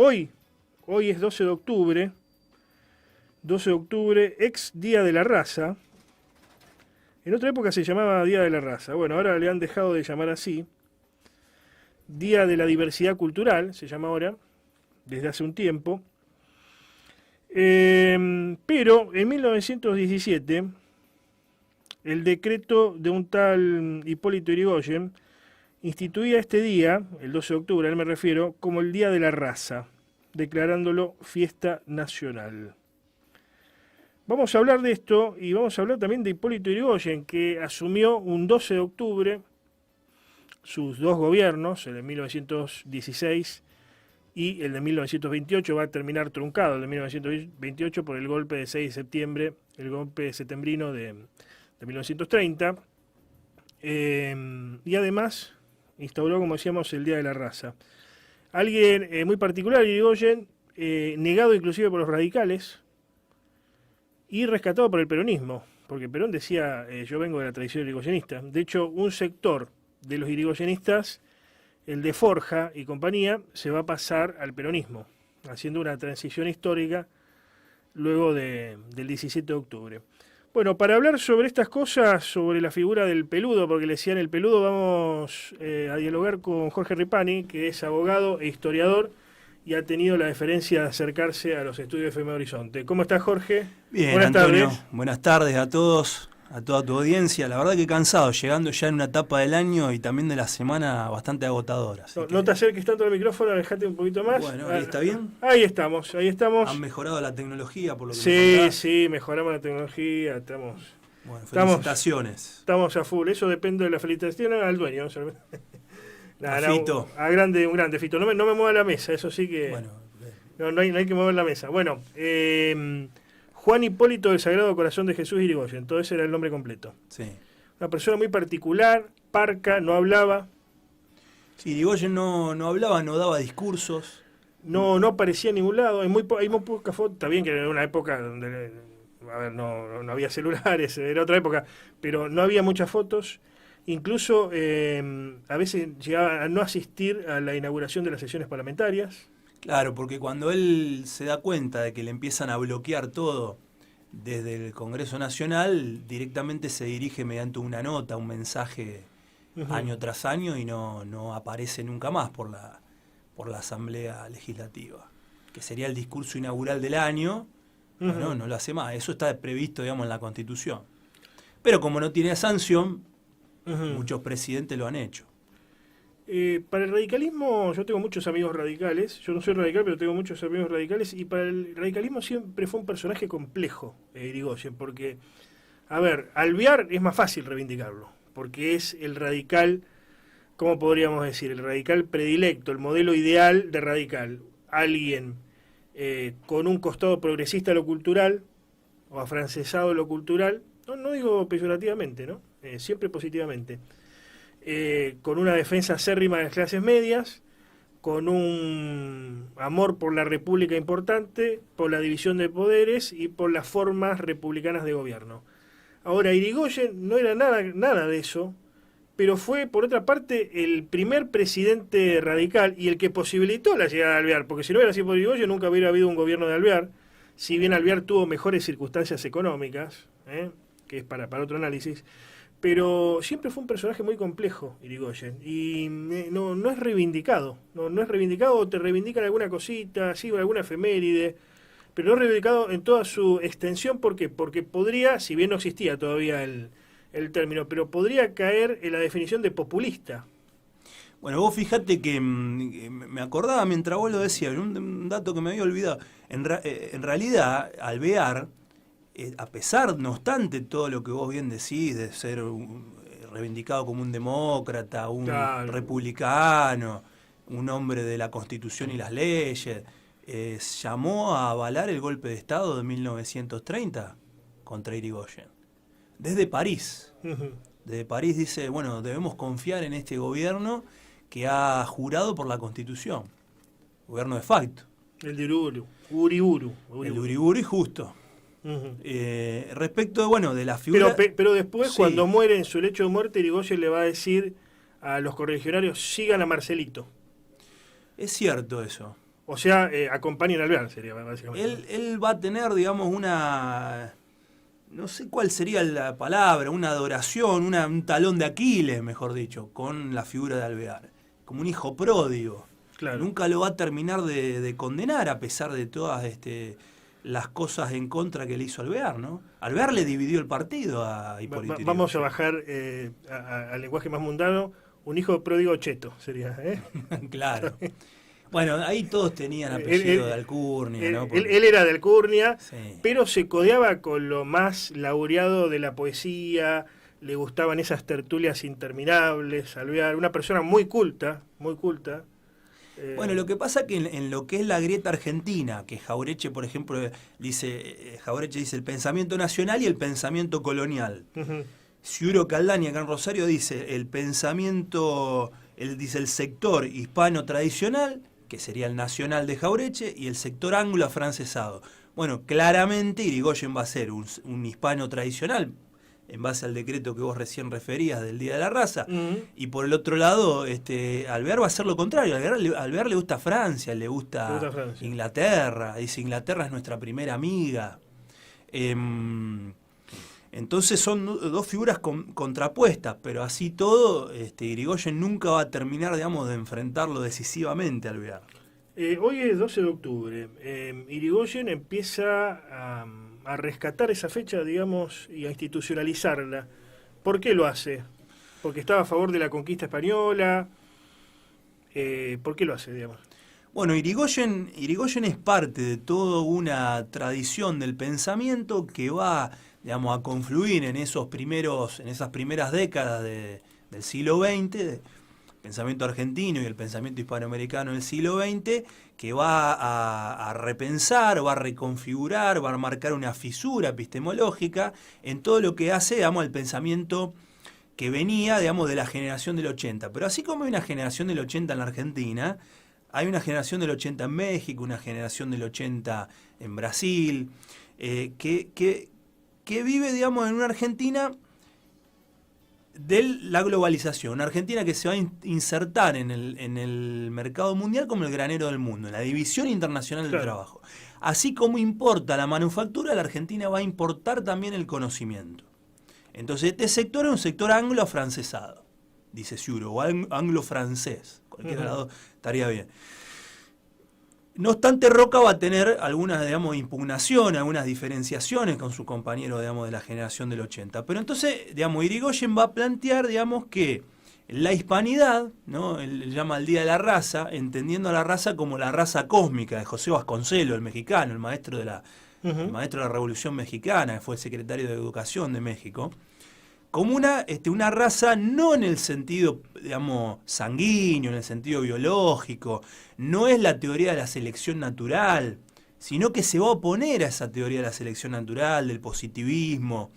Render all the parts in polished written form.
hoy es 12 de octubre, 12 de octubre, ex Día de la Raza. En otra época se llamaba Día de la Raza. Bueno, ahora le han dejado de llamar así. Día de la Diversidad Cultural, se llama ahora, desde hace un tiempo. Pero en 1917, el decreto de un tal Hipólito Yrigoyen instituía este día, el 12 de octubre, a él me refiero, como el Día de la Raza, declarándolo fiesta nacional. Vamos a hablar de esto y vamos a hablar también de Hipólito Yrigoyen, que asumió un 12 de octubre sus dos gobiernos, el de 1916 y el de 1928, va a terminar truncado el de 1928 por el golpe de 6 de septiembre, el golpe septembrino de 1930, y además instauró, como decíamos, el Día de la Raza. Alguien muy particular, Yrigoyen, negado inclusive por los radicales, y rescatado por el peronismo, porque Perón decía, yo vengo de la tradición yrigoyenista. De hecho, un sector de los yrigoyenistas, el de Forja y compañía, se va a pasar al peronismo, haciendo una transición histórica luego del 17 de octubre. Bueno, para hablar sobre estas cosas, sobre la figura del peludo, porque le decían el peludo, vamos a dialogar con Jorge Ripani, que es abogado e historiador, y ha tenido la deferencia de acercarse a los estudios de FM Horizonte. ¿Cómo estás, Jorge? Bien, buenas Antonio, tardes. Buenas tardes a todos, a toda tu audiencia. La verdad que cansado, llegando ya en una etapa del año y también de la semana bastante agotadora. No te acerques tanto al micrófono, alejate un poquito más. Bueno, ¿ahí está bien? Ahí estamos, ahí estamos. ¿Han mejorado la tecnología por lo que Sí, me contás? sí, mejoramos la tecnología, estamos Bueno, felicitaciones. Estamos a full, eso depende de la felicitación al dueño. A Fito. A grande, un grande Fito. No me mueva la mesa, eso sí que... Bueno, no hay que mover la mesa. Bueno, Juan Hipólito del Sagrado Corazón de Jesús Yrigoyen, todo ese era el nombre completo. sí. Una persona muy particular, parca, no hablaba, Sí, Yrigoyen no hablaba, no daba discursos. no aparecía en ningún lado. Hay muy pocas fotos, está bien que era una época donde no había celulares, era otra época, pero no había muchas fotos. Incluso a veces llegaba a no asistir a la inauguración de las sesiones parlamentarias. Claro, porque cuando él se da cuenta de que le empiezan a bloquear todo desde el Congreso Nacional, directamente se dirige mediante una nota, un mensaje año tras año y no aparece nunca más por la Asamblea Legislativa, que sería el discurso inaugural del año. Bueno, no lo hace más, eso está previsto, digamos, en la Constitución. Pero como no tiene sanción, muchos presidentes lo han hecho. Para el radicalismo, yo tengo muchos amigos radicales, yo no soy radical, pero tengo muchos amigos radicales, y para el radicalismo siempre fue un personaje complejo, Yrigoyen, porque, a ver, Alvear es más fácil reivindicarlo, porque es el radical, ¿cómo podríamos decir? El radical predilecto, el modelo ideal de radical. Alguien con un costado progresista a lo cultural, o afrancesado a lo cultural, no digo peyorativamente, ¿no? Siempre positivamente. Con una defensa acérrima de las clases medias, con un amor por la república importante, por la división de poderes y por las formas republicanas de gobierno. Ahora, Yrigoyen no era nada de eso, pero fue, por otra parte, el primer presidente radical y el que posibilitó la llegada de Alvear, porque si no hubiera sido por Yrigoyen nunca hubiera habido un gobierno de Alvear, si bien Alvear tuvo mejores circunstancias económicas, que es para otro análisis. Pero siempre fue un personaje muy complejo, Yrigoyen, y no es reivindicado. No es reivindicado, te reivindican alguna cosita, sí, alguna efeméride, pero no es reivindicado en toda su extensión. ¿Por qué? Porque podría, si bien no existía todavía el término, pero podría caer en la definición de populista. Bueno, vos fijate que me acordaba mientras vos lo decías, un dato que me había olvidado. En realidad, Alvear, a pesar, no obstante, todo lo que vos bien decís, de ser reivindicado como un demócrata, un republicano, un hombre de la Constitución y las leyes, llamó a avalar el golpe de Estado de 1930 contra Yrigoyen. Desde París. Desde París dice, bueno, debemos confiar en este gobierno que ha jurado por la Constitución. Gobierno de facto. El de Uriburu. El de Uriburu y justo. Respecto de la figura... Pero después, sí, cuando muere en su lecho de muerte, Yrigoyen le va a decir a los correligionarios, sigan a Marcelito. Es cierto eso. O sea, acompañan a Alvear, sería básicamente. Él va a tener, digamos, no sé cuál sería la palabra, una adoración, un talón de Aquiles, mejor dicho, con la figura de Alvear. Como un hijo pródigo. Claro. Nunca lo va a terminar de condenar a pesar de todas las cosas en contra que le hizo Alvear, ¿no? Alvear le dividió el partido a Hipólito Yrigoyen. Vamos a bajar al lenguaje más mundano, un hijo pródigo cheto, sería. Claro. Bueno, ahí todos tenían apellido de Alcurnia, ¿no? Porque... Él era de Alcurnia, sí. pero se codeaba con lo más laureado de la poesía, le gustaban esas tertulias interminables, Alvear, una persona muy culta, muy culta. Bueno, lo que pasa que en lo que es la grieta argentina, que Jauretche, por ejemplo, Jauretche dice el pensamiento nacional y el pensamiento colonial. Uh-huh. Ciuro Caldani, acá en Rosario, dice el pensamiento, dice el sector hispano tradicional, que sería el nacional de Jauretche, y el sector anglo afrancesado. Bueno, claramente Irigoyen va a ser un hispano tradicional, en base al decreto que vos recién referías del Día de la Raza, y por el otro lado, Alvear va a ser lo contrario. Alvear le gusta Francia, le gusta Francia. Inglaterra, dice Inglaterra es nuestra primera amiga. Entonces son dos figuras contrapuestas, pero así todo, Irigoyen nunca va a terminar, digamos, de enfrentarlo decisivamente a Alvear. Hoy es 12 de octubre. Irigoyen empieza a rescatar esa fecha, digamos, y a institucionalizarla. ¿Por qué lo hace? Porque estaba a favor de la conquista española. ¿Por qué lo hace, digamos? Bueno, Irigoyen es parte de toda una tradición del pensamiento que va, digamos, a confluir en esas primeras décadas del siglo XX, el pensamiento argentino y el pensamiento hispanoamericano del siglo XX, que va a repensar, va a reconfigurar, va a marcar una fisura epistemológica en todo lo que hace, digamos, al pensamiento que venía, digamos, de la generación del 80. Pero así como hay una generación del 80 en la Argentina, hay una generación del 80 en México, una generación del 80 en Brasil, que vive, digamos, en una Argentina de la globalización, una Argentina que se va a insertar en el mercado mundial como el granero del mundo, en la división internacional del trabajo. Así como importa la manufactura, la Argentina va a importar también el conocimiento. Entonces este sector es un sector anglo-afrancesado, dice Ciuro, o anglo-francés, cualquiera de las dos estaría bien. No obstante, Roca va a tener algunas, digamos, impugnaciones, algunas diferenciaciones con su compañero, digamos, de la generación del 80. Pero entonces, digamos, Irigoyen va a plantear, digamos, que la hispanidad, ¿no? Él llama al Día de la Raza, entendiendo a la raza como la raza cósmica de José Vasconcelos, el mexicano, el maestro de la Revolución Mexicana, que fue el secretario de Educación de México, como una raza no en el sentido, digamos, sanguíneo, en el sentido biológico, no es la teoría de la selección natural, sino que se va a oponer a esa teoría de la selección natural, del positivismo,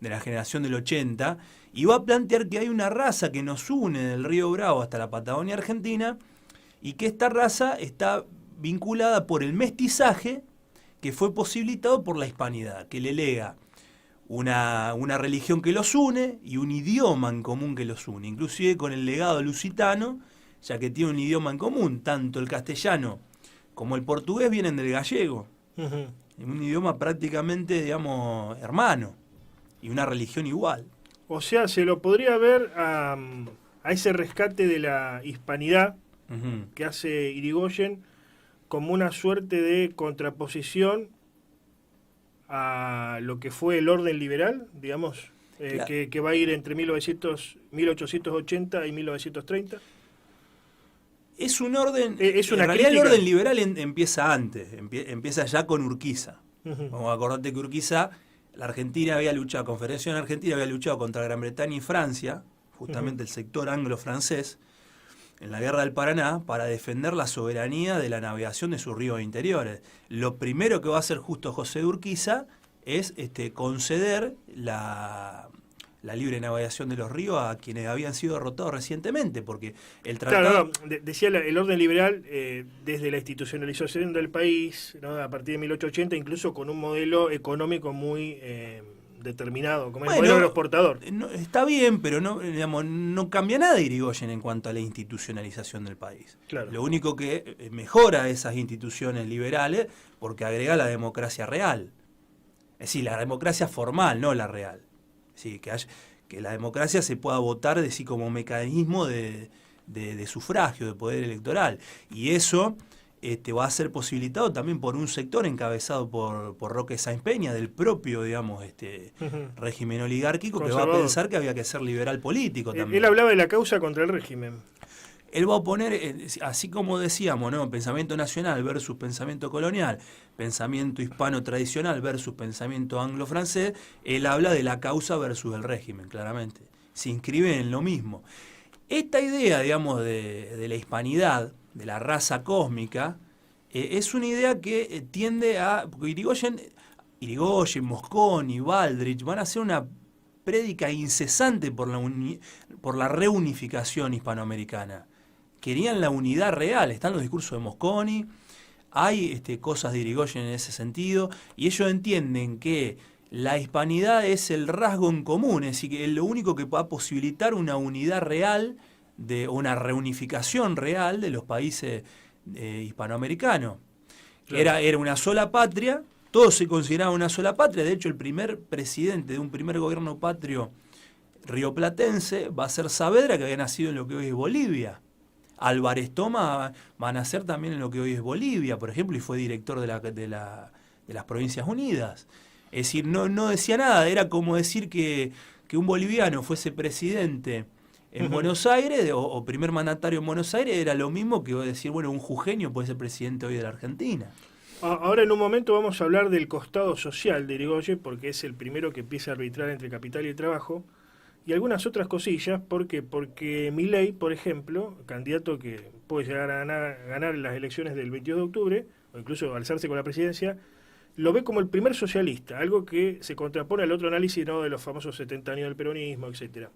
de la generación del 80, y va a plantear que hay una raza que nos une del Río Bravo hasta la Patagonia Argentina, y que esta raza está vinculada por el mestizaje que fue posibilitado por la hispanidad, que le lega una religión que los une y un idioma en común que los une, inclusive con el legado lusitano, ya que tiene un idioma en común, tanto el castellano como el portugués vienen del gallego, un idioma prácticamente, digamos, hermano, y una religión igual. O sea, se lo podría ver a ese rescate de la hispanidad que hace Irigoyen como una suerte de contraposición a lo que fue el orden liberal, digamos, claro, que va a ir entre 1880 y 1930. Es un orden, es una en realidad crítica. El orden liberal empieza antes, empieza ya con Urquiza. Vamos a acordarte que Urquiza, la Argentina había luchado, la Confederación Argentina había luchado contra Gran Bretaña y Francia, justamente el sector anglo-francés, en la Guerra del Paraná, para defender la soberanía de la navegación de sus ríos interiores. Lo primero que va a hacer justo José de Urquiza es conceder la libre navegación de los ríos a quienes habían sido derrotados recientemente, porque el tratado... Claro, decía el orden liberal, desde la institucionalización del país, ¿no? A partir de 1880, incluso con un modelo económico muy determinado, como el Bueno, modelo agroexportador. Está bien, pero no, digamos, no cambia nada Irigoyen en cuanto a la institucionalización del país. Claro. Lo único que mejora esas instituciones liberales porque agrega la democracia real. Es decir, la democracia formal, no la real. Es decir, que la democracia se pueda votar de sí como mecanismo de sufragio, de poder electoral. Y eso va a ser posibilitado también por un sector encabezado por Roque Sáenz Peña, del propio, digamos, régimen oligárquico, que va a pensar que había que ser liberal político también. Él hablaba de la causa contra el régimen. Él va a oponer, así como decíamos, ¿no? Pensamiento nacional versus pensamiento colonial, pensamiento hispano tradicional versus pensamiento anglo-francés, él habla de la causa versus el régimen, claramente. Se inscribe en lo mismo. Esta idea, digamos, de la hispanidad, de la raza cósmica, es una idea que tiende a... Porque Irigoyen, Mosconi, Baldrich van a hacer una prédica incesante por la reunificación hispanoamericana. Querían la unidad real, están los discursos de Mosconi, hay cosas de Irigoyen en ese sentido, y ellos entienden que la hispanidad es el rasgo en común, es decir, que es lo único que va a posibilitar una unidad real, una reunificación real de los países hispanoamericanos. Claro. Era una sola patria, todos se consideraban una sola patria, de hecho el primer presidente de un primer gobierno patrio rioplatense va a ser Saavedra, que había nacido en lo que hoy es Bolivia. Álvarez Toma va a nacer también en lo que hoy es Bolivia, por ejemplo, y fue director de las Provincias Unidas. Es decir, no decía nada, era como decir que un boliviano fuese presidente en Buenos Aires o primer mandatario en Buenos Aires, era lo mismo que decir, bueno, un jujeño puede ser presidente hoy de la Argentina. Ahora en un momento vamos a hablar del costado social de Irigoyen, porque es el primero que empieza a arbitrar entre capital y trabajo, y algunas otras cosillas. ¿Por qué? Porque Milei, por ejemplo, candidato que puede llegar a ganar en las elecciones del 22 de octubre, o incluso alzarse con la presidencia, lo ve como el primer socialista, algo que se contrapone al otro análisis, ¿no?, de los famosos 70 años del peronismo, etcétera.